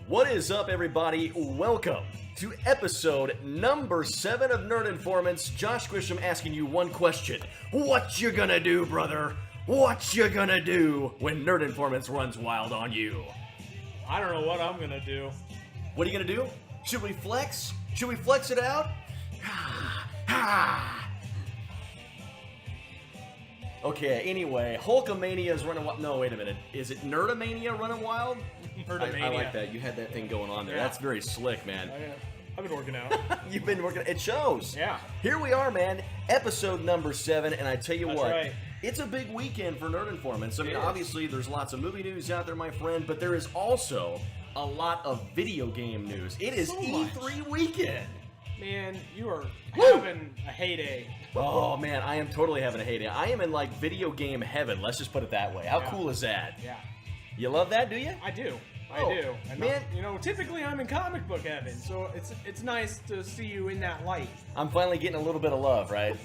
What is up, everybody? Welcome to episode number 7 of Nerd Informants. Josh Grisham asking you one question. What you gonna do, brother? What you gonna do when Nerd Informants runs wild on you? I don't know what I'm gonna do. What are you gonna do? Should we flex? Should we flex it out? Okay, anyway, Hulkamania is running wild. No, wait a minute. Is it Nerdamania running wild? Nerdamania. I like that. You had that thing going on there. Yeah. That's very slick, man. I've been working out. You've been working. It shows. Yeah. Here we are, man. Episode number 7, and I tell you That's what, right. it's a big weekend for Nerd Informants. I mean, It is. obviously, there's lots of movie news out there, my friend, but there is also a lot of video game news. It is So much. E3 weekend. Man, you are Woo! having a heyday. Oh man, I am totally having a heyday. I am in like video game heaven. Let's just put it that way. How Yeah. cool is that? Yeah, You love that, do you? I do. Oh, I do. And man. typically I'm in comic book heaven, so it's nice to see you in that light. I'm finally getting a little bit of love, right?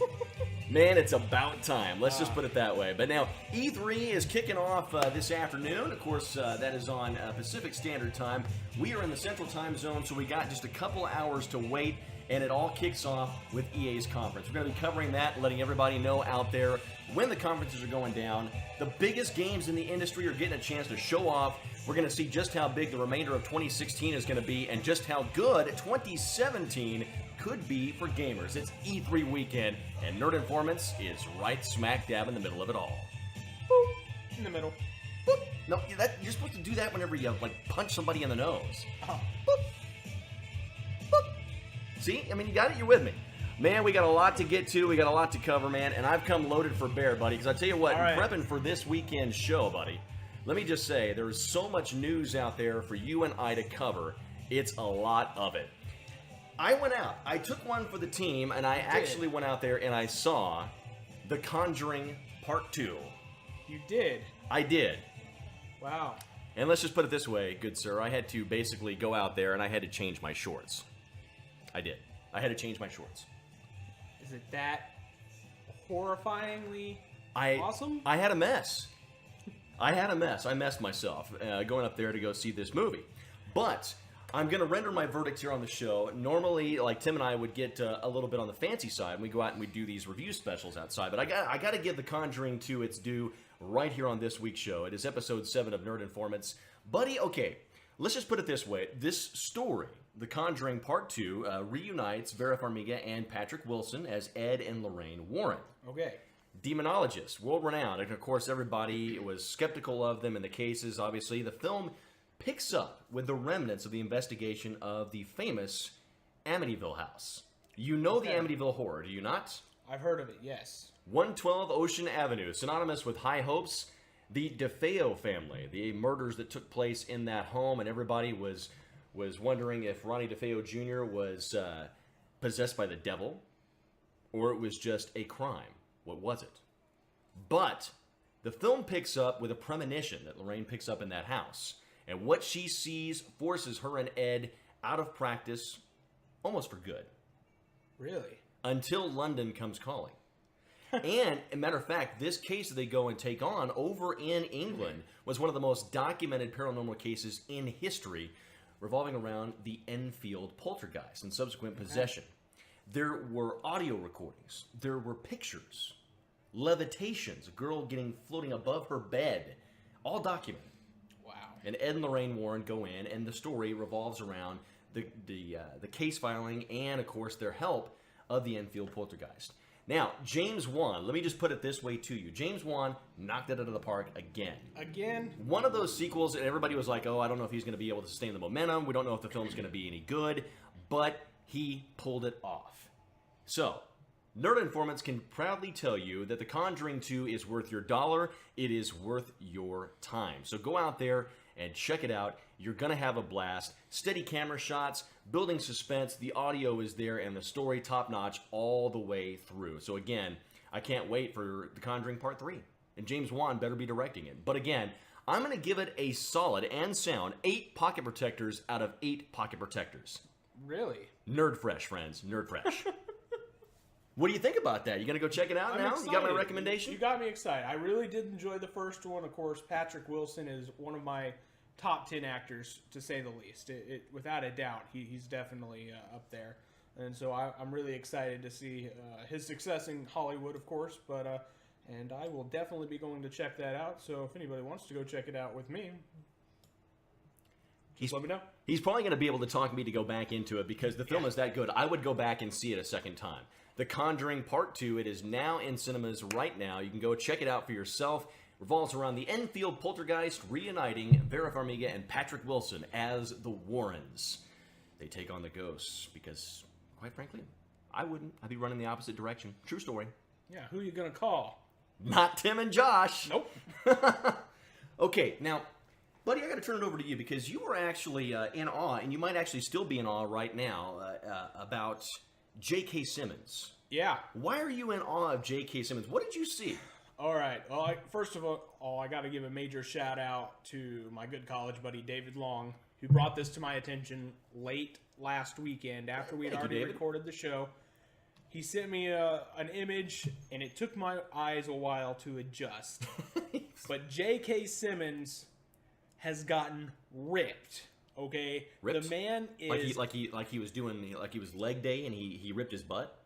Man, it's about time. Let's just put it that way. But now, E3 is kicking off this afternoon. Of course, that is on Pacific Standard Time. We are in the Central Time Zone, so we got just a couple hours to wait, and it all kicks off with EA's conference. We're going to be covering that, letting everybody know out there when the conferences are going down. The biggest games in the industry are getting a chance to show off. We're going to see just how big the remainder of 2016 is going to be, and just how good 2017 could be for gamers. It's E3 weekend, and Nerd Informants is right smack dab in the middle of it all. Boop, in the middle. Boop. No, you're supposed to do that whenever you punch somebody in the nose. Oh. Boop. Boop. See? I mean, you got it. You're with me. Man, we got a lot to get to. We got a lot to cover, man. And I've come loaded for bear, buddy. Because I tell you what, All right. prepping for this weekend's show, buddy, let me just say, there is so much news out there for you and I to cover. It's a lot of it. I went out. I took one for the team, and I actually went out there and I saw The Conjuring Part 2. You did. I did. Wow. And let's just put it this way, good sir. I had to basically go out there and I had to change my shorts. I did. I had to change my shorts. Is it that horrifyingly I awesome? I had a mess. I had a mess. I messed myself going up there to go see this movie. But I'm going to render my verdict here on the show. Normally, like Tim and I would get a little bit on the fancy side, and we go out and we do these review specials outside. But I got to give The Conjuring 2 its due right here on this week's show. It is episode 7 of Nerd Informants. Buddy, okay, let's just put it this way. This story, The Conjuring Part 2, reunites Vera Farmiga and Patrick Wilson as Ed and Lorraine Warren. Okay. Demonologists, world-renowned, and of course everybody was skeptical of them in the cases, obviously. The film picks up with the remnants of the investigation of the famous Amityville house. You know the Okay. Amityville horror, do you not? I've heard of it, yes. 112 Ocean Avenue, synonymous with high hopes. The DeFeo family, the murders that took place in that home, and everybody was wondering if Ronnie DeFeo Jr. was possessed by the devil, or it was just a crime. What was it? But the film picks up with a premonition that Lorraine picks up in that house. And what she sees forces her and Ed out of practice almost for good. Really? Until London comes calling. And, as a matter of fact, this case that they go and take on over in England was one of the most documented paranormal cases in history, revolving around the Enfield poltergeist and subsequent possession. There were audio recordings. There were pictures. Levitations. A girl floating above her bed. All documented. Wow. And Ed and Lorraine Warren go in, and the story revolves around the case filing and, of course, their help of the Enfield poltergeist. Now, James Wan, let me just put it this way to you. James Wan knocked it out of the park again. Again? One of those sequels, and everybody was like, oh, I don't know if he's going to be able to sustain the momentum. We don't know if the film's going to be any good. But he pulled it off. So, Nerd Informants can proudly tell you that The Conjuring 2 is worth your dollar. It is worth your time. So go out there and check it out. You're going to have a blast. Steady camera shots, building suspense. The audio is there, and the story top-notch all the way through. So again, I can't wait for The Conjuring Part 3. And James Wan better be directing it. But again, I'm going to give it a solid and sound 8 pocket protectors out of 8 pocket protectors. Really? Nerd fresh, friends. Nerd fresh. What do you think about that? You gonna go check it out now? Excited. You got my recommendation? You got me excited. I really did enjoy the first one. Of course, Patrick Wilson is one of my top 10 actors, to say the least. Without a doubt, he's definitely up there. And so I'm really excited to see his success in Hollywood, of course, but and I will definitely be going to check that out. So if anybody wants to go check it out with me, let me know. He's probably going to be able to talk me to go back into it because the film is that good. I would go back and see it a second time. The Conjuring Part 2, it is now in cinemas right now. You can go check it out for yourself. Revolves around the Enfield poltergeist reuniting Vera Farmiga and Patrick Wilson as the Warrens. They take on the ghosts because, quite frankly, I wouldn't. I'd be running the opposite direction. True story. Yeah, who are you going to call? Not Tim and Josh. Nope. Okay, now, buddy, I got to turn it over to you because you were actually in awe, and you might actually still be in awe right now about J.K. Simmons. Yeah. Why are you in awe of J.K. Simmons? What did you see? All right. Well, first of all, I got to give a major shout out to my good college buddy David Long, who brought this to my attention late last weekend after we'd already recorded the show. He sent me an image, and it took my eyes a while to adjust. But J.K. Simmons has gotten ripped. Okay, ripped? The man is like he was leg day and he ripped his butt.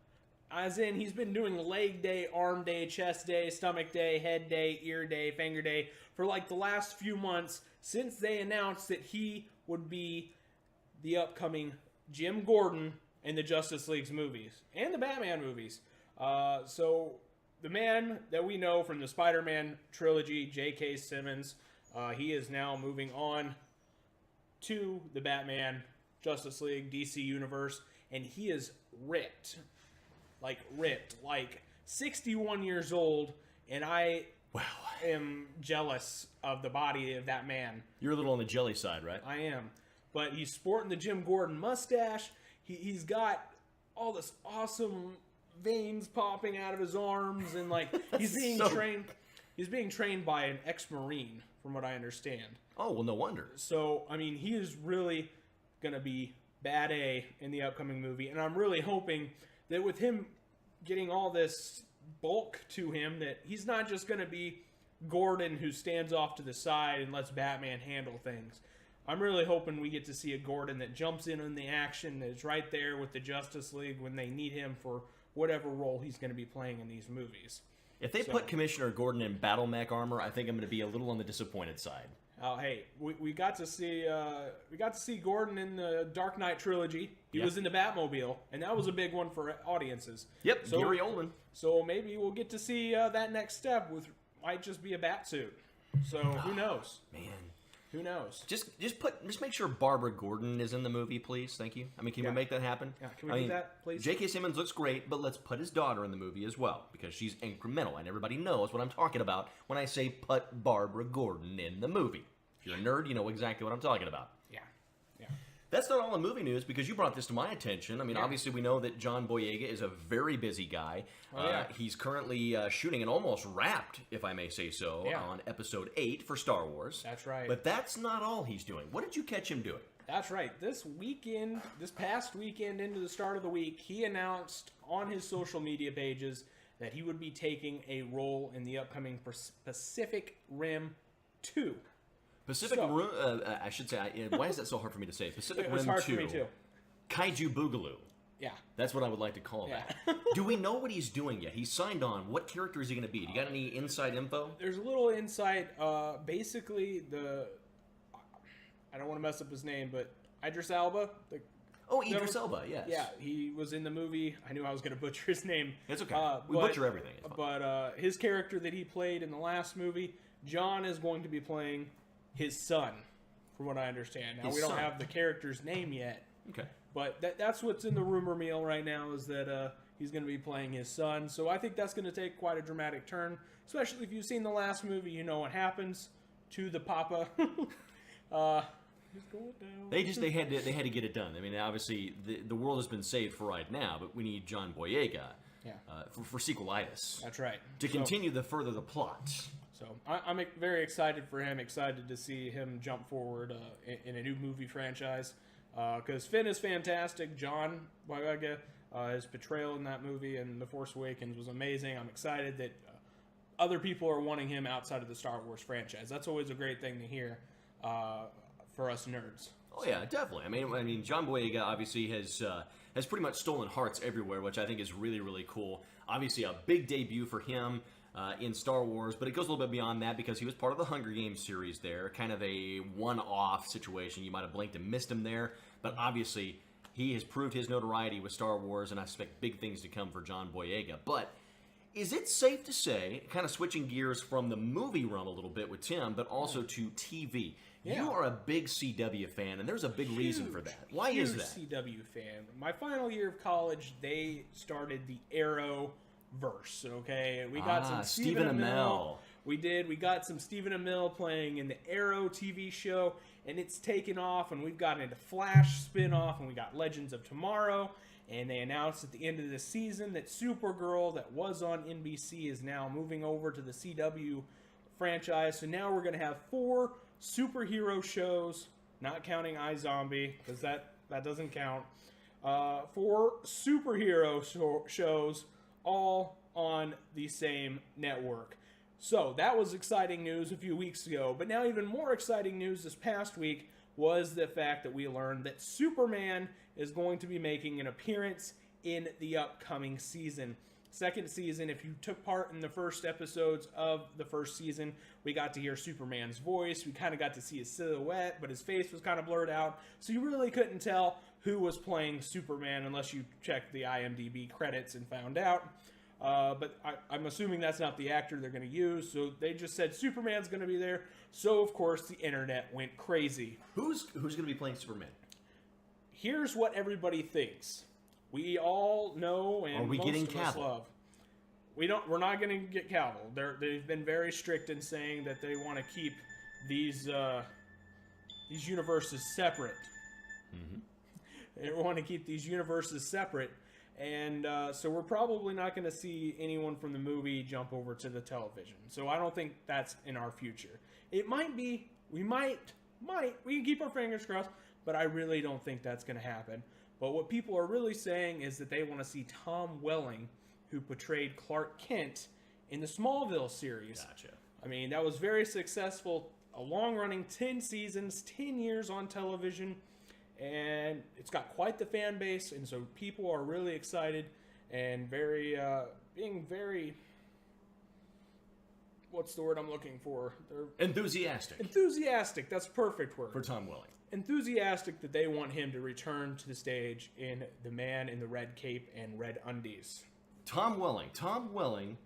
As in, he's been doing leg day, arm day, chest day, stomach day, head day, ear day, finger day for like the last few months since they announced that he would be the upcoming Jim Gordon in the Justice League's movies and the Batman movies. So the man that we know from the Spider-Man trilogy, J.K. Simmons, he is now moving on to the Batman, Justice League, DC Universe, and he is ripped. Like 61 years old, and I am jealous of the body of that man. You're a little on the jelly side, right? I am. But he's sporting the Jim Gordon mustache. He's got all this awesome veins popping out of his arms, and like he's being trained. He's being trained by an ex-Marine, from what I understand. Oh, well, no wonder. So, I mean, he is really going to be bad A in the upcoming movie, and I'm really hoping that with him getting all this bulk to him, that he's not just going to be Gordon who stands off to the side and lets Batman handle things. I'm really hoping we get to see a Gordon that jumps in the action, that is right there with the Justice League when they need him for whatever role he's going to be playing in these movies. If they put Commissioner Gordon in battle mech armor, I think I'm going to be a little on the disappointed side. Oh, hey, we got to see Gordon in the Dark Knight trilogy. He was in the Batmobile, and that was a big one for audiences. Yep, so, Gary Oldman. So maybe we'll get to see that next step might just be a bat suit. So who knows? Man, who knows? Just make sure Barbara Gordon is in the movie, please. Thank you. I mean, can we make that happen? Yeah, can we do that, please? J.K. Simmons looks great, but let's put his daughter in the movie as well, because she's incremental, and everybody knows what I'm talking about when I say put Barbara Gordon in the movie. If you're a nerd, you know exactly what I'm talking about. Yeah. That's not all the movie news, because you brought this to my attention. I mean, obviously we know that John Boyega is a very busy guy. He's currently shooting and almost wrapped, if I may say so, on Episode 8 for Star Wars. That's right. But that's not all he's doing. What did you catch him doing? That's right. This past weekend into the start of the week, he announced on his social media pages that he would be taking a role in the upcoming Pacific Rim 2. Pacific Rim, I should say, why is that so hard for me to say? Pacific Rim 2. It was hard for me too. Kaiju Boogaloo. Yeah. That's what I would like to call that. Do we know what he's doing yet? He's signed on. What character is he going to be? Do you got any inside info? There's a little insight. Basically, I don't want to mess up his name, but Idris Elba. Idris Elba, yes. Yeah, he was in the movie. I knew I was going to butcher his name. It's okay. We butcher everything. But his character that he played in the last movie, John is going to be playing his son, from what I understand. Now, we don't have the character's name yet. Okay. But that's what's in the rumor mill right now, is that he's going to be playing his son. So I think that's going to take quite a dramatic turn, especially if you've seen the last movie. You know what happens to the Papa. He's going down. They had to get it done. I mean, obviously the world has been saved for right now, but we need John Boyega for sequelitis. That's right. To continue the plot. So I'm very excited for him. Excited to see him jump forward in a new movie franchise. Because Finn is fantastic. John Boyega, his portrayal in that movie and The Force Awakens was amazing. I'm excited that other people are wanting him outside of the Star Wars franchise. That's always a great thing to hear. for us nerds. Oh yeah, definitely. I mean, John Boyega obviously has pretty much stolen hearts everywhere, which I think is really, really cool. Obviously, a big debut for him in Star Wars, but it goes a little bit beyond that because he was part of the Hunger Games series there, kind of a one-off situation. You might have blinked and missed him there, but obviously he has proved his notoriety with Star Wars, and I expect big things to come for John Boyega. But is it safe to say, kind of switching gears from the movie realm a little bit with Tim, but also to TV? Yeah. You are a big CW fan, and there's a big reason for that. Why is that? CW fan. My final year of college, they started the Arrowverse. Okay, we got some Stephen Amell. We got some Stephen Amell playing in the Arrow TV show, and it's taken off. And we've gotten into Flash spinoff, and we got Legends of Tomorrow. And they announced at the end of the season that Supergirl, that was on NBC, is now moving over to the CW franchise. So now we're going to have 4 superhero shows, not counting iZombie, because that doesn't count. 4 superhero shows, all on the same network. So that was exciting news a few weeks ago. But now even more exciting news this past week was the fact that we learned that Superman is going to be making an appearance in the upcoming season. Second season, if you took part in the first episodes of the first season, we got to hear Superman's voice. We kind of got to see his silhouette, but his face was kind of blurred out. So you really couldn't tell who was playing Superman unless you checked the IMDb credits and found out. But I'm assuming that's not the actor they're going to use. So they just said Superman's going to be there. So, of course, the internet went crazy. Who's going to be playing Superman? Here's what everybody thinks. We all know, and are we most getting of Cavill? Us love. We're not going to get Cavill. They've been very strict in saying that they want to keep these universes separate. Mm-hmm. They want to keep these universes separate, and so we're probably not going to see anyone from the movie jump over to the television. So I don't think that's in our future. It might be. We can keep our fingers crossed, but I really don't think that's going to happen. But what people are really saying is that they want to see Tom Welling, who portrayed Clark Kent in the Smallville series. Gotcha. I mean, that was very successful. A long-running 10 seasons, 10 years on television, and it's got quite the fan base, and so people are really excited and being very... What's the word I'm looking for? They're enthusiastic. Enthusiastic, that's a perfect word. For Tom Welling. Enthusiastic that they want him to return to the stage in The Man in the Red Cape and Red Undies. Tom Welling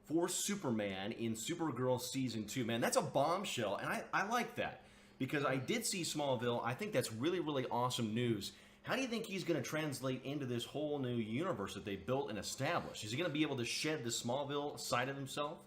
for Superman in Supergirl Season 2. Man, that's a bombshell, and I like that because I did see Smallville. I think that's really, really awesome news. How do you think he's going to translate into this whole new universe that they built and established? Is he going to be able to shed the Smallville side of himself?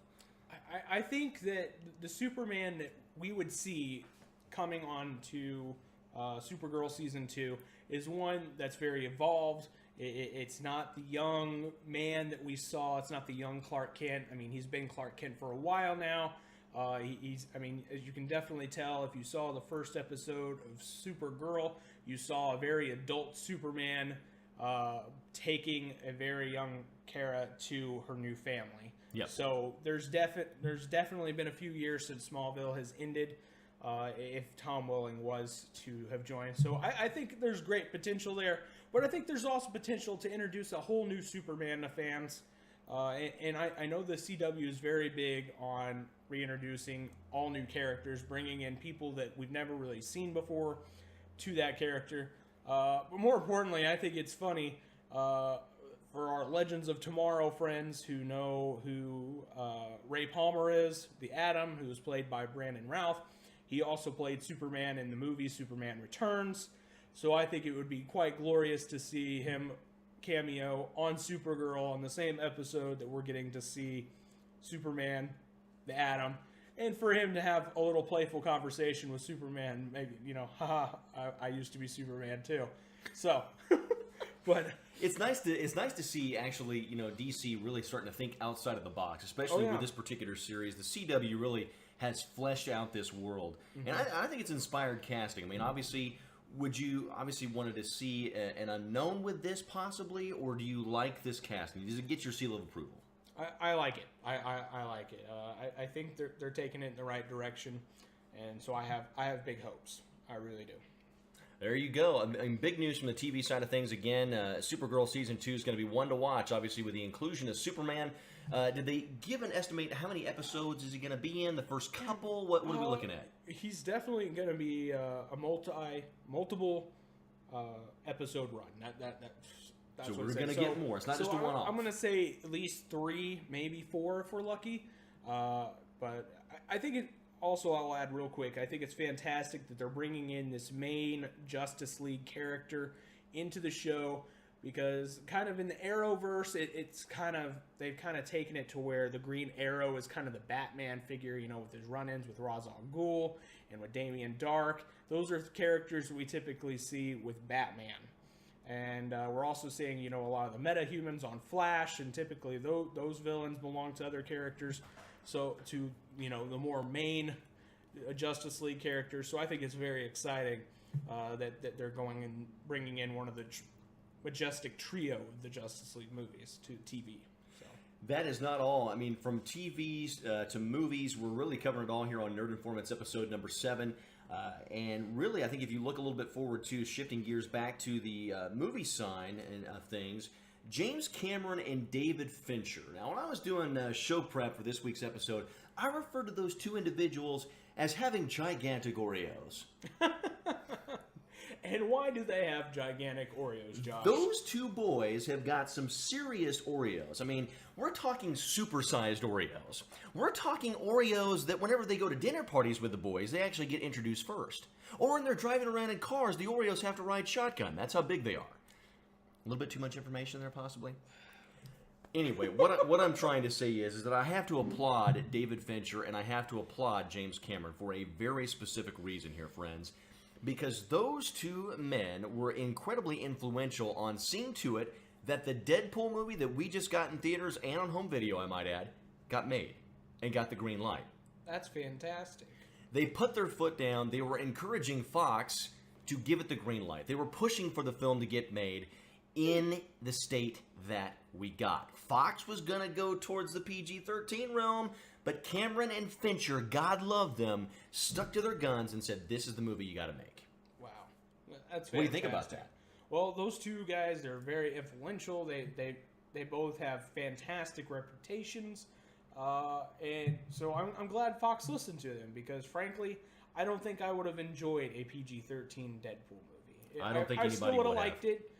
I think that the Superman that we would see coming on to Supergirl Season 2 is one that's very evolved. It's not the young man that we saw. It's not the young Clark Kent. I mean, he's been Clark Kent for a while now. As you can definitely tell, if you saw the first episode of Supergirl, you saw a very adult Superman taking a very young Kara to her new family. Yep. So there's definitely been a few years since Smallville has ended. If Tom Welling was to have joined. So I think there's great potential there, but I think there's also potential to introduce a whole new Superman to fans. And I know the CW is very big on reintroducing all new characters, bringing in people that we've never really seen before to that character. But more importantly, I think it's funny for our Legends of Tomorrow friends who know who Ray Palmer is, the Atom, who was played by Brandon Routh. He also played Superman in the movie Superman Returns. So I think it would be quite glorious to see him cameo on Supergirl on the same episode that we're getting to see Superman, the Atom, and for him to have a little playful conversation with Superman. Maybe, haha, I used to be Superman too. So, but... It's nice to see actually, DC really starting to think outside of the box, especially with this particular series. The CW really has fleshed out this world, and I think it's inspired casting. I mean, obviously, would you wanted to see an unknown with this possibly, or do you like this casting? Does it get your seal of approval? I like it. I like it. I think they're taking it in the right direction, and so I have big hopes. I really do. There you go. I mean, big news from the TV side of things. Again, Supergirl Season 2 is going to be one to watch, obviously, with the inclusion of Superman. Did they give an estimate how many episodes is he going to be in? The first couple? What are we looking at? He's definitely going to be a multiple episode run. That's So what we're it going to says. get more. It's not just a one-off. I'm going to say at least 3, maybe 4 if we're lucky. But I think it... Also, I'll add real quick, I think it's fantastic that they're bringing in this main Justice League character into the show, because kind of in the Arrowverse, they've kind of taken it to where the Green Arrow is kind of the Batman figure, with his run-ins with Ra's al Ghul and with Damian Dark. Those are characters we typically see with Batman. And we're also seeing, a lot of the meta-humans on Flash, and typically those villains belong to other characters. So to the more main Justice League characters. So I think it's very exciting that they're going and bringing in one of the majestic trio of the Justice League movies to TV. So that is not all. I mean, from TVs to movies, we're really covering it all here on Nerd Informants episode number 7. And really, I think if you look a little bit forward to shifting gears back to the movie side and things, James Cameron and David Fincher. Now, when I was doing show prep for this week's episode, I referred to those two individuals as having gigantic Oreos. And why do they have gigantic Oreos, Josh? Those two boys have got some serious Oreos. I mean, we're talking supersized Oreos. We're talking Oreos that whenever they go to dinner parties with the boys, they actually get introduced first. Or when they're driving around in cars, the Oreos have to ride shotgun. That's how big they are. A little bit too much information there, possibly? Anyway, what I'm trying to say is that I have to applaud David Fincher and I have to applaud James Cameron for a very specific reason here, friends. Because those two men were incredibly influential on seeing to it that the Deadpool movie that we just got in theaters and on home video, I might add, got made and got the green light. That's fantastic. They put their foot down. They were encouraging Fox to give it the green light. They were pushing for the film to get made in the state that we got. Fox was going to go towards the PG-13 realm, but Cameron and Fincher, God love them, stuck to their guns and said, this is the movie you got to make. Wow. That's fantastic. What do you think about that? Well, those two guys, they're very influential. They both have fantastic reputations. And so I'm glad Fox listened to them, because frankly, I don't think I would have enjoyed a PG-13 Deadpool movie. I don't think I anybody still would have would liked it.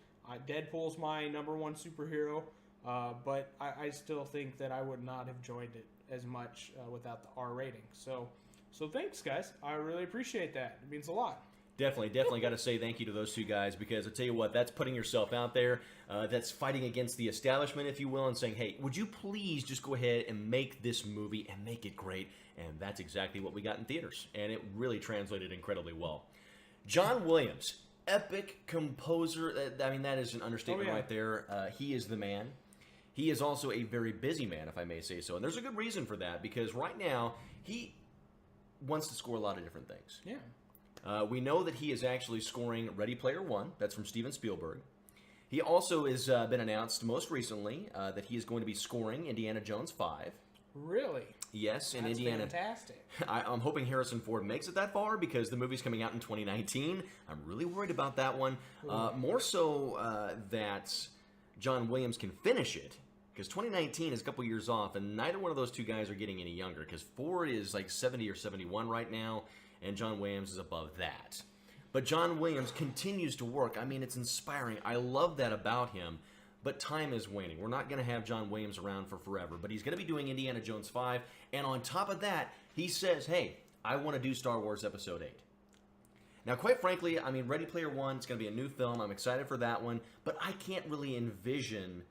Deadpool's my number one superhero, but I still think that I would not have joined it as much without the R rating. So thanks, guys. I really appreciate that. It means a lot. Definitely got to say thank you to those two guys, because I tell you what, that's putting yourself out there. That's fighting against the establishment, if you will, and saying, hey, would you please just go ahead and make this movie and make it great? And that's exactly what we got in theaters, and it really translated incredibly well. John Williams, epic composer. I mean, that is an understatement right there. He is the man. He is also a very busy man, if I may say so. And there's a good reason for that, because right now, he wants to score a lot of different things. Yeah. We know that he is actually scoring Ready Player One. That's from Steven Spielberg. He also has been announced most recently that he is going to be scoring Indiana Jones 5. Really? Yes, in That's Indiana. Fantastic. I'm hoping Harrison Ford makes it that far, because the movie's coming out in 2019. I'm really worried about that one. More so that John Williams can finish it, because 2019 is a couple years off, and neither one of those two guys are getting any younger, because Ford is like 70 or 71 right now, and John Williams is above that. But John Williams continues to work. I mean, it's inspiring. I love that about him. But time is waning. We're not going to have John Williams around for forever. But he's going to be doing Indiana Jones 5. And on top of that, he says, hey, I want to do Star Wars Episode 8. Now, quite frankly, I mean, Ready Player One, it's going to be a new film. I'm excited for that one. But I can't really envision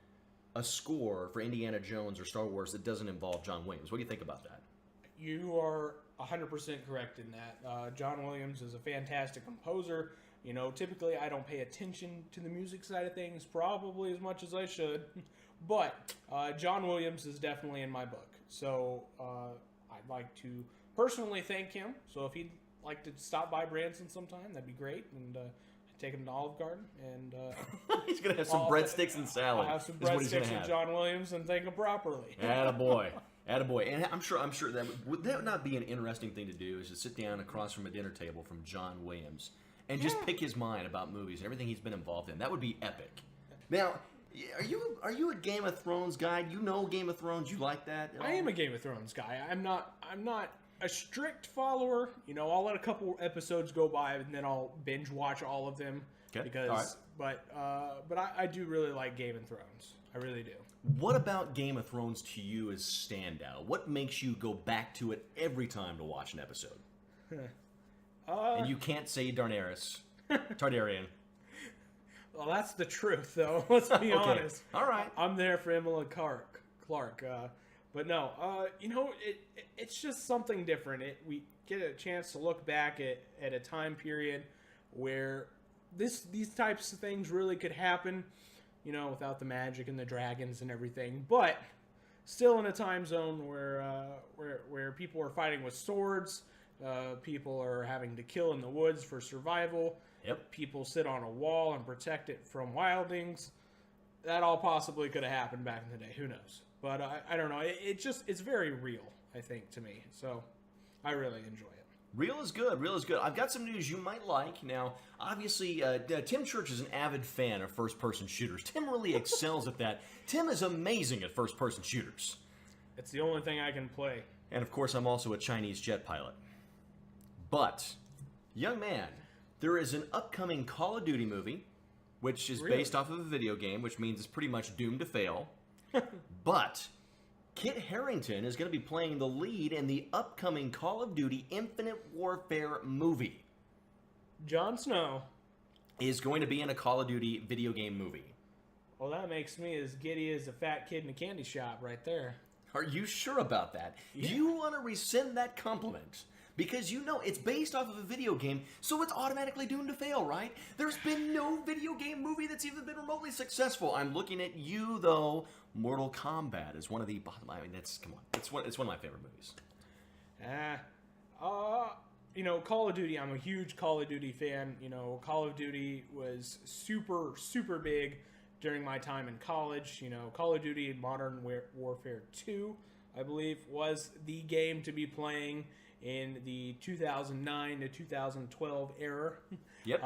a score for Indiana Jones or Star Wars that doesn't involve John Williams. What do you think about that? You are 100% correct in that. John Williams is a fantastic composer. You know, typically I don't pay attention to the music side of things probably as much as I should. But John Williams is definitely in my book. So I'd like to personally thank him. So if he'd like to stop by Branson sometime, that'd be great. And take him to Olive Garden. And he's going to have some breadsticks and salad. I'll have some breadsticks with John Williams and thank him properly. Attaboy. Attaboy. And I'm sure that would that not be an interesting thing to do, is to sit down across from a dinner table from John Williams and just pick his mind about movies and everything he's been involved in. That would be epic. Now, are you a Game of Thrones guy? You know Game of Thrones? You like that? I am a Game of Thrones guy. I'm not a strict follower. I'll let a couple episodes go by and then I'll binge watch all of them. Okay. Because, but I do really like Game of Thrones. I really do. What about Game of Thrones to you is standout? What makes you go back to it every time to watch an episode? And you can't say Targaryen. Well, that's the truth, though. Let's be honest. All right. I'm there for Emilia Clarke. But no, it's just something different. We get a chance to look back at a time period where these types of things really could happen, without the magic and the dragons and everything. But still in a time zone where people are fighting with swords, people are having to kill in the woods for survival. Yep. People sit on a wall and protect it from wildlings. That all possibly could have happened back in the day. Who knows? But I don't know. It's very real, I think, to me. So I really enjoy it. Real is good. Real is good. I've got some news you might like. Now, obviously, Tim Church is an avid fan of first-person shooters. Tim really excels at that. Tim is amazing at first-person shooters. It's the only thing I can play. And, of course, I'm also a Chinese jet pilot. But, young man, there is an upcoming Call of Duty movie, which is based off of a video game, which means it's pretty much doomed to fail. But Kit Harington is going to be playing the lead in the upcoming Call of Duty Infinite Warfare movie. Jon Snow is going to be in a Call of Duty video game movie. Well, that makes me as giddy as a fat kid in a candy shop right there. Are you sure about that? Yeah. Do you want to rescind that compliment? Because it's based off of a video game, so it's automatically doomed to fail, right? There's been no video game movie that's even been remotely successful. I'm looking at you, though. Mortal Kombat is one of the bottom. I mean, come on. It's one of my favorite movies. Call of Duty. I'm a huge Call of Duty fan. Call of Duty was super, super big during my time in college. Call of Duty Modern Warfare 2, I believe, was the game to be playing in the 2009 to 2012 era. Yep.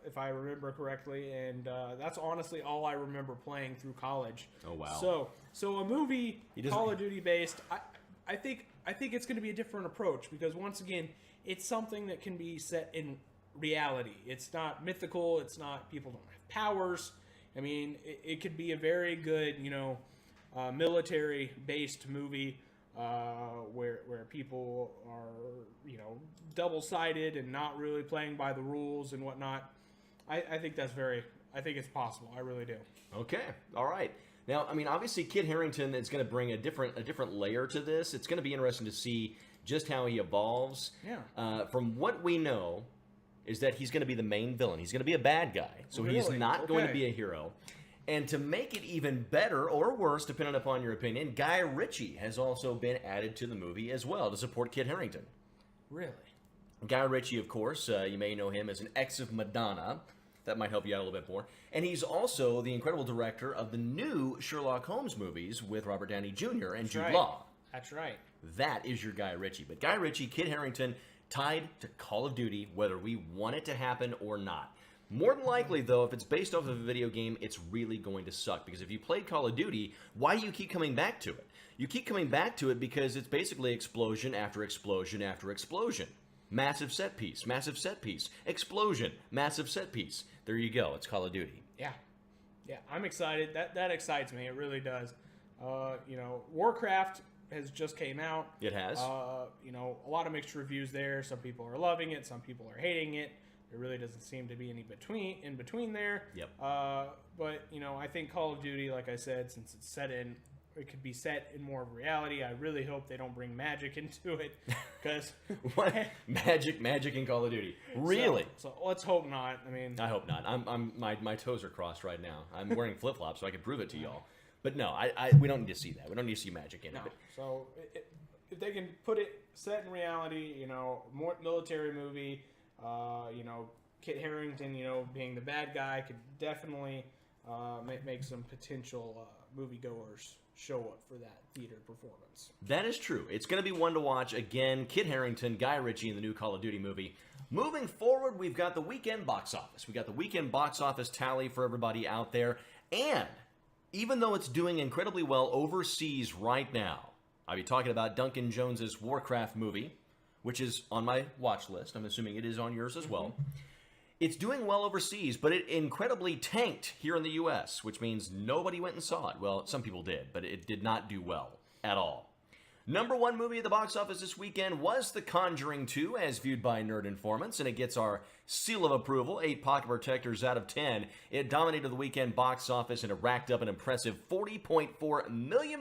If I remember correctly, and that's honestly all I remember playing through college. Oh wow! So a movie Call of Duty based, I think it's going to be a different approach, because once again, it's something that can be set in reality. It's not mythical. It's not, people don't have powers. I mean, it could be a very good military based movie. Where people are, double-sided and not really playing by the rules and whatnot. I think it's possible. I really do. Okay. All right. Now, I mean, obviously, Kit Harington is going to bring a different layer to this. It's going to be interesting to see just how he evolves. Yeah. From what we know, is that he's going to be the main villain. He's going to be a bad guy. So he's not going to be a hero. And to make it even better or worse, depending upon your opinion, Guy Ritchie has also been added to the movie as well to support Kit Harington. Really? Guy Ritchie, of course, you may know him as an ex of Madonna. That might help you out a little bit more. And he's also the incredible director of the new Sherlock Holmes movies with Robert Downey Jr. and Jude Law. That's right. That is your Guy Ritchie. But Guy Ritchie, Kit Harington, tied to Call of Duty, whether we want it to happen or not. More than likely, though, if it's based off of a video game, it's really going to suck. Because if you played Call of Duty, why do you keep coming back to it? You keep coming back to it because it's basically explosion after explosion after explosion. Massive set piece, explosion, massive set piece. There you go. It's Call of Duty. Yeah, I'm excited. That excites me. It really does. Warcraft has just came out. It has. A lot of mixed reviews there. Some people are loving it. Some people are hating it. There really doesn't seem to be any in between there. Yep. But I think Call of Duty, like I said, since it's it could be set in more of reality. I really hope they don't bring magic into it, because what magic in Call of Duty? Really? So let's hope not. I mean, I hope not. My toes are crossed right now. I'm wearing flip flops so I can prove it to y'all. But no, we don't need to see that. We don't need to see magic in it. So if they can put it set in reality, more military movie. Kit Harington, being the bad guy could definitely make some potential moviegoers show up for that theater performance. That is true. It's going to be one to watch. Again, Kit Harington, Guy Ritchie in the new Call of Duty movie. Moving forward, we've got the weekend box office. We got the weekend box office tally for everybody out there. And even though it's doing incredibly well overseas right now, I'll be talking about Duncan Jones's Warcraft movie, which is on my watch list. I'm assuming it is on yours as well. It's doing well overseas, but it incredibly tanked here in the U.S., which means nobody went and saw it. Well, some people did, but it did not do well at all. Number one movie at the box office this weekend was The Conjuring 2, as viewed by Nerd Informants, and it gets our seal of approval, 8 pocket protectors out of 10. It dominated the weekend box office, and it racked up an impressive $40.4 million.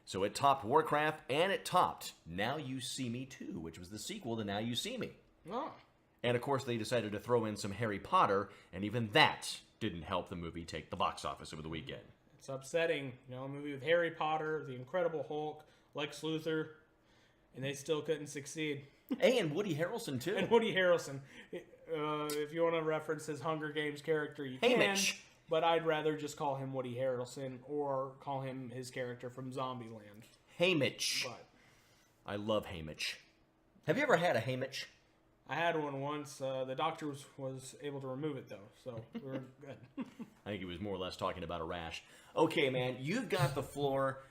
So it topped Warcraft, and it topped Now You See Me 2, which was the sequel to Now You See Me. Oh. And of course, they decided to throw in some Harry Potter, and even that didn't help the movie take the box office over the weekend. It's upsetting, a movie with Harry Potter, the Incredible Hulk, Lex Luthor, and they still couldn't succeed. Hey, and Woody Harrelson, too. And Woody Harrelson. If you want to reference his Hunger Games character, you can. Mitch. But I'd rather just call him Woody Harrelson or call him his character from Zombieland. Haymitch. But I love Haymitch. Have you ever had a Haymitch? I had one once. The doctor was able to remove it, though, so we were good. I think he was more or less talking about a rash. Okay, man, you've got the floor.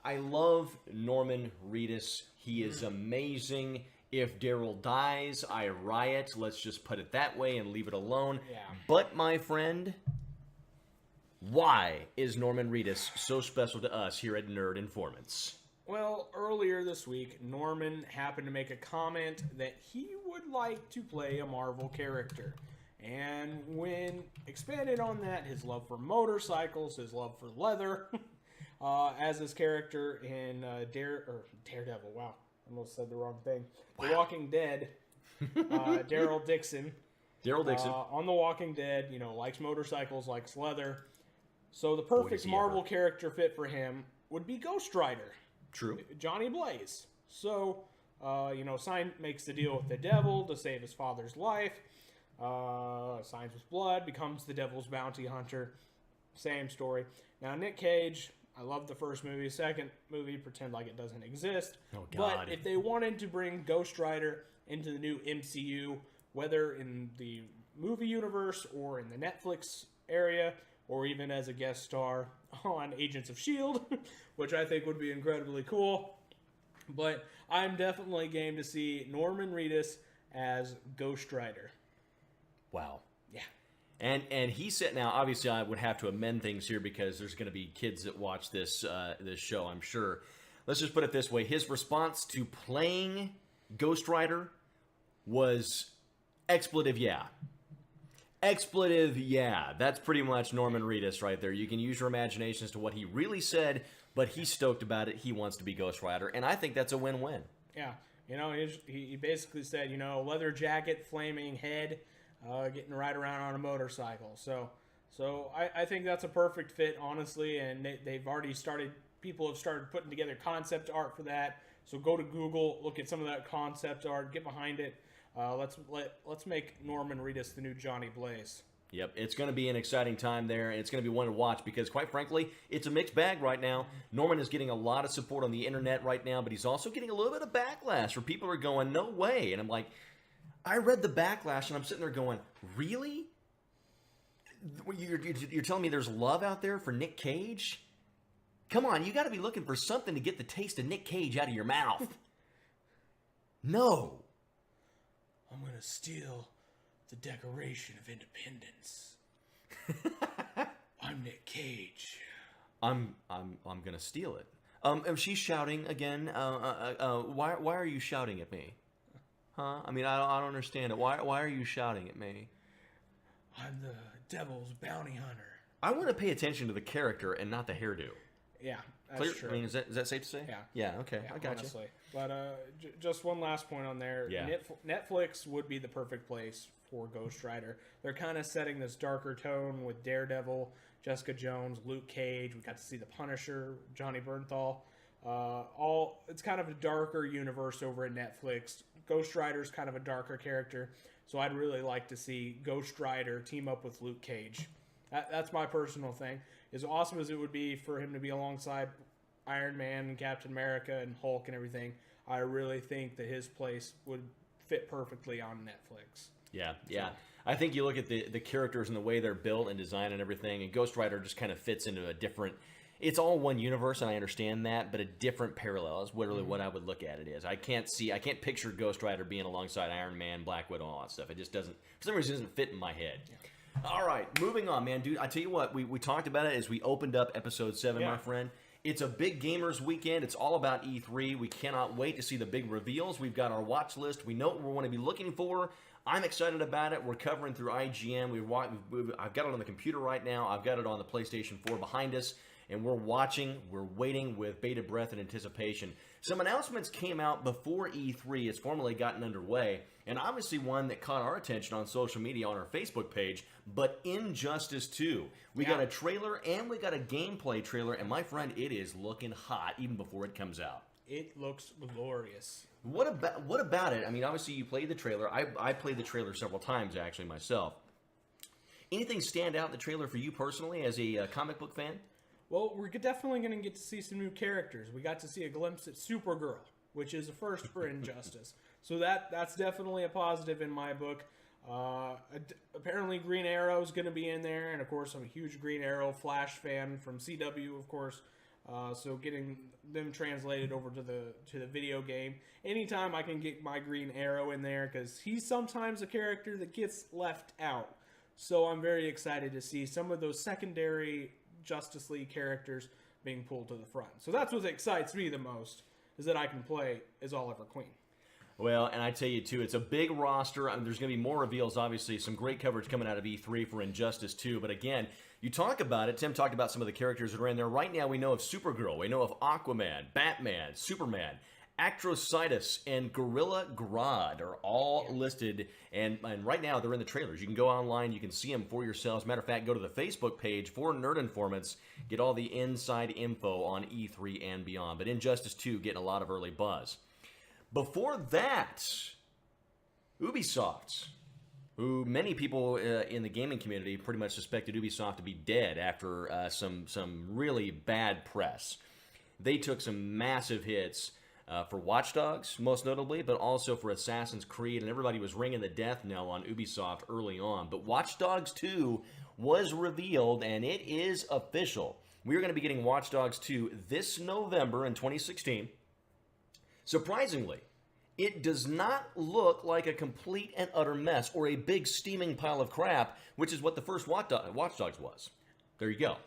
I love Norman Reedus. He is amazing. If Daryl dies, I riot. Let's just put it that way and leave it alone. Yeah. But, my friend, why is Norman Reedus so special to us here at Nerd Informants? Well, earlier this week, Norman happened to make a comment that he would like to play a Marvel character. And when expanded on that, his love for motorcycles, his love for leather, as his character in Daredevil, wow, I almost said the wrong thing. Wow. The Walking Dead, Daryl Dixon. Daryl Dixon. On The Walking Dead, likes motorcycles, likes leather. So the perfect Marvel character fit for him would be Ghost Rider. True. Johnny Blaze. So, makes the deal with the devil to save his father's life. Signs with blood, becomes the devil's bounty hunter. Same story. Now, Nick Cage, I love the first movie. Second movie, pretend like it doesn't exist. Oh, God. But if they wanted to bring Ghost Rider into the new MCU, whether in the movie universe or in the Netflix area, or even as a guest star on Agents of S.H.I.E.L.D., which I think would be incredibly cool. But I'm definitely game to see Norman Reedus as Ghost Rider. Wow. Yeah. And he said, now obviously I would have to amend things here because there's going to be kids that watch this show, I'm sure. Let's just put it this way. His response to playing Ghost Rider was expletive, yeah. Expletive, yeah. That's pretty much Norman Reedus right there. You can use your imagination as to what he really said, but he's stoked about it. He wants to be Ghost Rider, and I think that's a win-win. Yeah. He basically said, leather jacket, flaming head, getting to ride around on a motorcycle. So I think that's a perfect fit, honestly, and they've already started, people have started putting together concept art for that. So go to Google, look at some of that concept art, get behind it. Let's make Norman Reedus the new Johnny Blaze. Yep, it's going to be an exciting time there, and it's going to be one to watch because, quite frankly, it's a mixed bag right now. Norman is getting a lot of support on the internet right now, but he's also getting a little bit of backlash where people are going, no way. And I'm like, I read the backlash, and I'm sitting there going, really? You're telling me there's love out there for Nick Cage? Come on, you got to be looking for something to get the taste of Nick Cage out of your mouth. No. I'm going to steal the Declaration of Independence. I'm Nick Cage. I'm going to steal it. And she's shouting again. Why are you shouting at me? Huh? I mean, I don't understand it. Why are you shouting at me? I'm the devil's bounty hunter. I want to pay attention to the character and not the hairdo. Yeah, that's true. I mean, is that safe to say? Yeah. Yeah, okay. Yeah, I got honestly. you. But just one last point on there. Yeah. Netflix would be the perfect place for Ghost Rider. They're kind of setting this darker tone with Daredevil, Jessica Jones, Luke Cage. We got to see the Punisher, Johnny Bernthal. It's kind of a darker universe over at Netflix. Ghost Rider's kind of a darker character. So I'd really like to see Ghost Rider team up with Luke Cage That's my personal thing. As awesome as it would be for him to be alongside Iron Man and Captain America and Hulk and everything, I really think that his place would fit perfectly on Netflix. Yeah, yeah. I think you look at the characters and the way they're built and designed and everything, and Ghost Rider just kind of fits into a different... It's all one universe, and I understand that, but a different parallel is literally what I would look at it as. I can't picture Ghost Rider being alongside Iron Man, Black Widow, all that stuff. It just doesn't, for some reason, it doesn't fit in my head. Yeah. All right, moving on, man. Dude, I tell you what, we talked about it as we opened up episode 7, my friend. It's a big gamers weekend. It's all about E3. We cannot wait to see the big reveals. We've got our watch list. We know what we want to be looking for. I'm excited about it. We're covering through IGN. I've got it on the computer right now. I've got it on the PlayStation 4 behind us. And we're watching, we're waiting with bated breath and anticipation. Some announcements came out before E3 has formally gotten underway, and obviously one that caught our attention on social media on our Facebook page, but Injustice 2. We got a trailer and we got a gameplay trailer, and my friend, it is looking hot even before it comes out. It looks glorious. What about it? I mean, obviously you played the trailer. I played the trailer several times, actually, myself. Anything stand out in the trailer for you personally as a comic book fan? Well, we're definitely going to get to see some new characters. We got to see a glimpse at Supergirl, which is a first for Injustice. So that's definitely a positive in my book. Apparently Green Arrow is going to be in there, and of course I'm a huge Green Arrow Flash fan from CW, of course. So getting them translated over to the video game. Anytime I can get my Green Arrow in there, because he's sometimes a character that gets left out. So I'm very excited to see some of those secondary Justice League characters being pulled to the front. So that's what excites me the most, is that I can play as Oliver Queen. Well, and I tell you, too, it's a big roster. I mean, there's going to be more reveals, obviously. Some great coverage coming out of E3 for Injustice 2. But again, you talk about it. Tim talked about some of the characters that are in there. Right now, we know of Supergirl. We know of Aquaman, Batman, Superman, Actrocitus, and Gorilla Grodd are all listed. And right now, they're in the trailers. You can go online. You can see them for yourselves. Matter of fact, go to the Facebook page for Nerd Informants. Get all the inside info on E3 and beyond. But Injustice 2 getting a lot of early buzz. Before that, Ubisoft, who many people in the gaming community pretty much suspected Ubisoft to be dead after some really bad press. They took some massive hits for Watch Dogs, most notably, but also for Assassin's Creed, and everybody was ringing the death knell on Ubisoft early on. But Watch Dogs 2 was revealed, and it is official. We're going to be getting Watch Dogs 2 this November in 2016. Surprisingly, it does not look like a complete and utter mess or a big steaming pile of crap, which is what the first Watch Dogs was. There you go.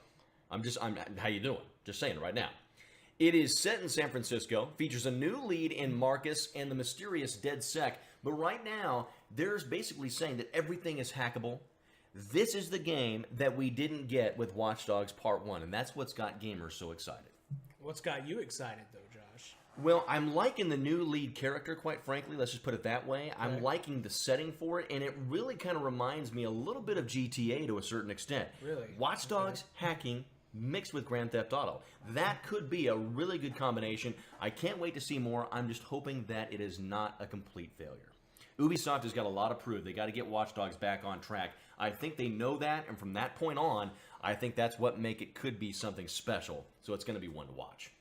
How you doing? Just saying right now. It is set in San Francisco, features a new lead in Marcus and the mysterious Dead Sec, but right now, there's basically saying that everything is hackable. This is the game that we didn't get with Watch Dogs Part 1, and that's what's got gamers so excited. What's got you excited, though, Josh? Well, I'm liking the new lead character, quite frankly. Let's just put it that way. Okay. I'm liking the setting for it, and it really kind of reminds me a little bit of GTA to a certain extent. Really? Watch Dogs, hacking, mixed with Grand Theft Auto. That could be a really good combination. I can't wait to see more. I'm just hoping that it is not a complete failure. Ubisoft has got a lot to prove. They got to get Watch Dogs back on track. I think they know that, and from that point on, I think that's what could be something special. So it's going to be one to watch.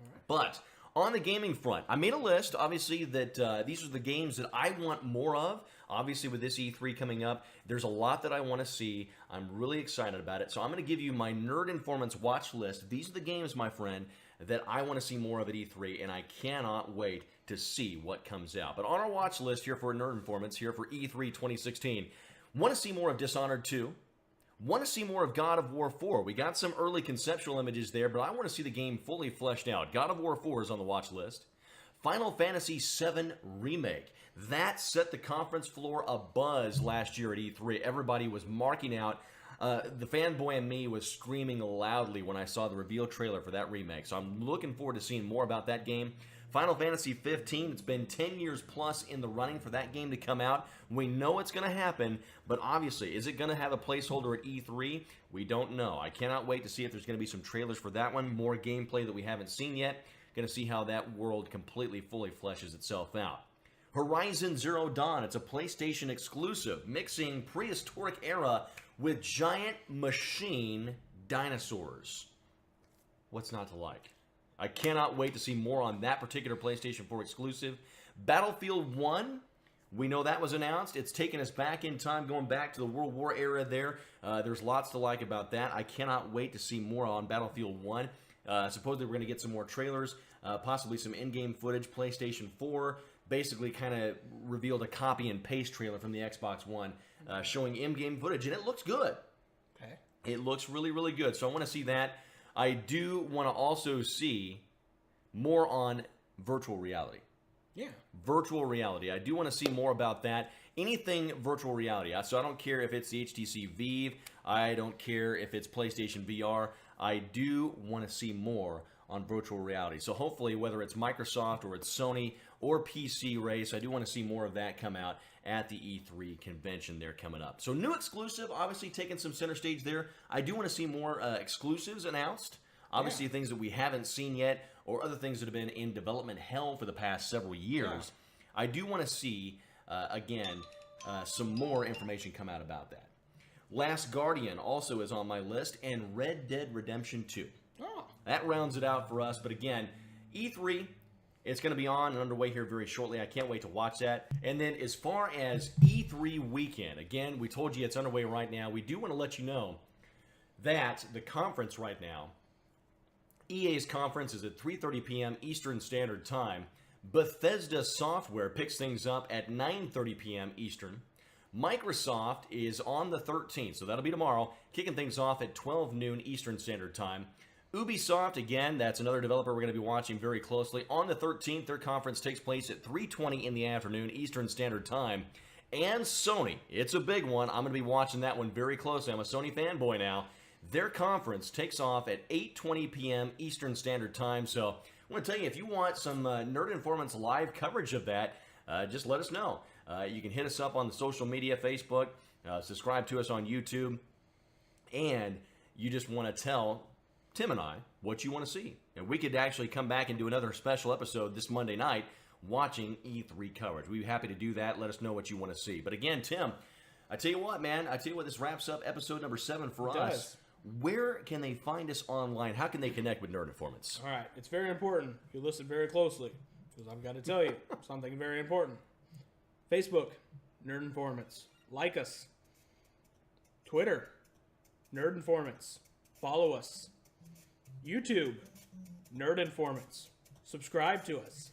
All right. But on the gaming front, I made a list, obviously, that these are the games that I want more of. Obviously, with this E3 coming up, there's a lot that I want to see. I'm really excited about it. So I'm going to give you my Nerd Informants watch list. These are the games, my friend, that I want to see more of at E3, and I cannot wait to see what comes out. But on our watch list here for Nerd Informants, here for E3 2016, want to see more of Dishonored 2. Want to see more of God of War 4. We got some early conceptual images there, but I want to see the game fully fleshed out. God of War 4 is on the watch list. Final Fantasy VII Remake. That set the conference floor abuzz last year at E3. Everybody was marking out. The fanboy in me was screaming loudly when I saw the reveal trailer for that remake. So I'm looking forward to seeing more about that game. Final Fantasy 15, it's been 10 years plus in the running for that game to come out. We know it's going to happen, but obviously, is it going to have a placeholder at E3? We don't know. I cannot wait to see if there's going to be some trailers for that one, more gameplay that we haven't seen yet. Going to see how that world completely, fully fleshes itself out. Horizon Zero Dawn. It's a PlayStation exclusive, mixing prehistoric era with giant machine dinosaurs. What's not to like? I cannot wait to see more on that particular PlayStation 4 exclusive. Battlefield 1, we know that was announced. It's taken us back in time, going back to the World War era there. There's lots to like about that. I cannot wait to see more on Battlefield 1. Supposedly we're going to get some more trailers, possibly some in-game footage. PlayStation 4 basically kind of revealed a copy and paste trailer from the Xbox One showing in-game footage, and it looks good. Okay. It looks really, really good. So I want to see that. I do want to also see more on virtual reality. Yeah. Virtual reality. I do want to see more about that. Anything virtual reality. So I don't care if it's the HTC Vive. I don't care if it's PlayStation VR. I do want to see more on virtual reality. So hopefully, whether it's Microsoft or it's Sony or PC Race, I do want to see more of that come out at the E3 convention there coming up. So new exclusive, obviously taking some center stage there. I do want to see more exclusives announced. Obviously, things that we haven't seen yet or other things that have been in development hell for the past several years. Yeah. I do want to see, again, some more information come out about that. Last Guardian also is on my list, and Red Dead Redemption 2. Oh. That rounds it out for us. But again, E3, it's going to be on and underway here very shortly. I can't wait to watch that. And then as far as E3 weekend, again, we told you it's underway right now. We do want to let you know that the conference right now, EA's conference is at 3:30 p.m. Eastern Standard Time. Bethesda Software picks things up at 9:30 p.m. Eastern. Microsoft is on the 13th, so that'll be tomorrow, kicking things off at 12 noon Eastern Standard Time. Ubisoft, again, that's another developer we're going to be watching very closely. On the 13th, their conference takes place at 3:20 in the afternoon Eastern Standard Time. And Sony, it's a big one. I'm going to be watching that one very closely. I'm a Sony fanboy now. Their conference takes off at 8:20 p.m. Eastern Standard Time. So I want to tell you, if you want some Nerd Informants live coverage of that, just let us know. You can hit us up on the social media, Facebook, subscribe to us on YouTube, and you just want to tell Tim and I what you want to see. And we could actually come back and do another special episode this Monday night watching E3 coverage. We'd be happy to do that. Let us know what you want to see. But again, Tim, I tell you what, man, this wraps up episode number 7 for us. Where can they find us online? How can they connect with Nerd Informants? All right, it's very important. You listen very closely, because I've got to tell you something very important. Facebook, Nerd Informants. Like us. Twitter, Nerd Informants. Follow us. YouTube, Nerd Informants. Subscribe to us.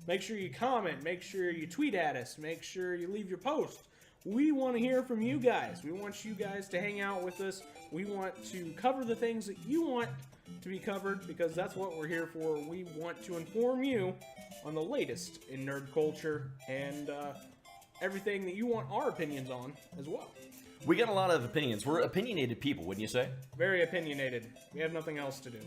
Make sure you comment. Make sure you tweet at us. Make sure you leave your post. We want to hear from you guys. We want you guys to hang out with us. We want to cover the things that you want to be covered, because that's what we're here for. We want to inform you on the latest in nerd culture and everything that you want our opinions on as well. We got a lot of opinions. We're opinionated people, wouldn't you say? Very opinionated. We have nothing else to do.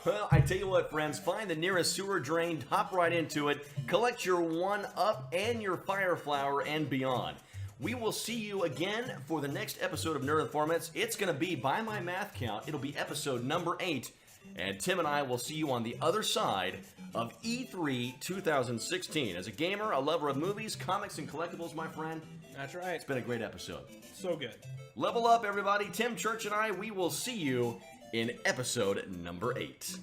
Well, I tell you what, friends, find the nearest sewer drain, hop right into it, collect your 1-Up and your Fire Flower and beyond. We will see you again for the next episode of Nerd Informants. It's going to be, by my math count, it'll be episode number 8. And Tim and I will see you on the other side of E3 2016. As a gamer, a lover of movies, comics, and collectibles, my friend. That's right. It's been a great episode. So good. Level up, everybody. Tim Church and I, we will see you in episode number 8.